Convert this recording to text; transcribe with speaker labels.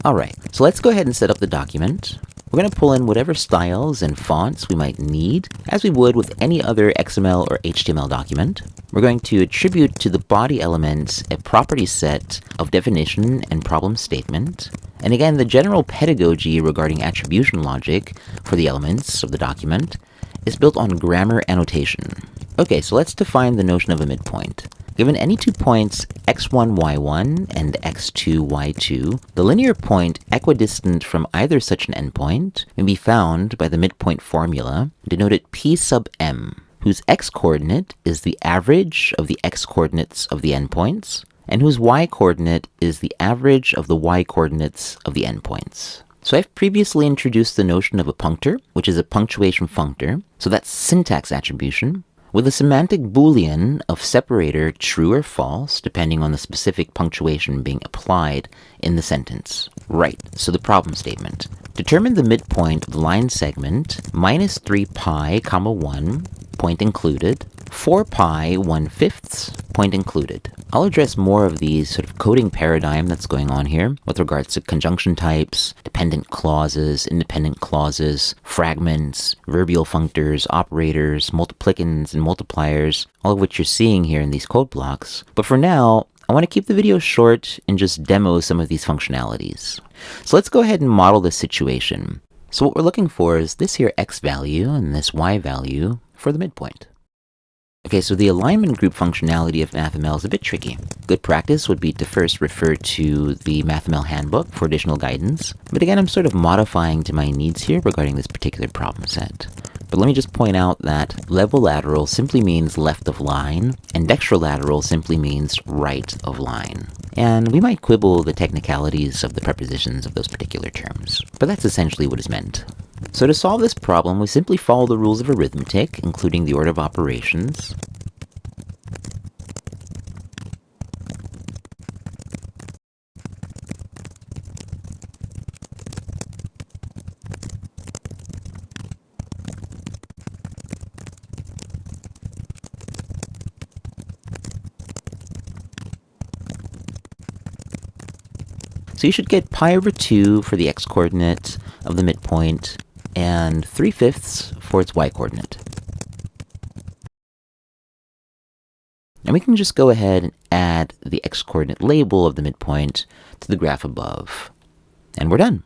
Speaker 1: Alright, so let's go ahead and set up the document. We're going to pull in whatever styles and fonts we might need, as we would with any other XML or HTML document. We're going to attribute to the body elements a property set of definition and problem statement. And again, the general pedagogy regarding attribution logic for the elements of the document is built on grammar annotation. Okay, so let's define the notion of a midpoint. Given any 2 points x1, y1 and x2, y2, the linear point equidistant from either such an endpoint may be found by the midpoint formula denoted p sub m, whose x-coordinate is the average of the x-coordinates of the endpoints, and whose y-coordinate is the average of the y-coordinates of the endpoints. So I've previously introduced the notion of a punctor, which is a punctuation functor, so that's syntax attribution, with a semantic boolean of separator true or false, depending on the specific punctuation being applied in the sentence. Right, so the problem statement. Determine the midpoint of the line segment minus 3 pi, comma 1, point included, 4 pi, 1/5, point included. I'll address more of these sort of coding paradigm that's going on here with regards to conjunction types, dependent clauses, independent clauses, fragments, verbial functors, operators, multiplicands, and multipliers, all of which you're seeing here in these code blocks. But for now, I want to keep the video short and just demo some of these functionalities. So let's go ahead and model this situation. So what we're looking for is this here x value and this y value for the midpoint. Okay, so the alignment group functionality of MathML is a bit tricky. Good practice would be to first refer to the MathML handbook for additional guidance. But again, I'm sort of modifying to my needs here regarding this particular problem set. But let me just point out that level-lateral simply means left of line, and dextrolateral simply means right of line. And we might quibble the technicalities of the prepositions of those particular terms, but that's essentially what is meant. So to solve this problem, we simply follow the rules of arithmetic, including the order of operations. So you should get pi over 2 for the x-coordinate of the midpoint, and 3/5 for its y-coordinate. And we can just go ahead and add the x-coordinate label of the midpoint to the graph above. And we're done.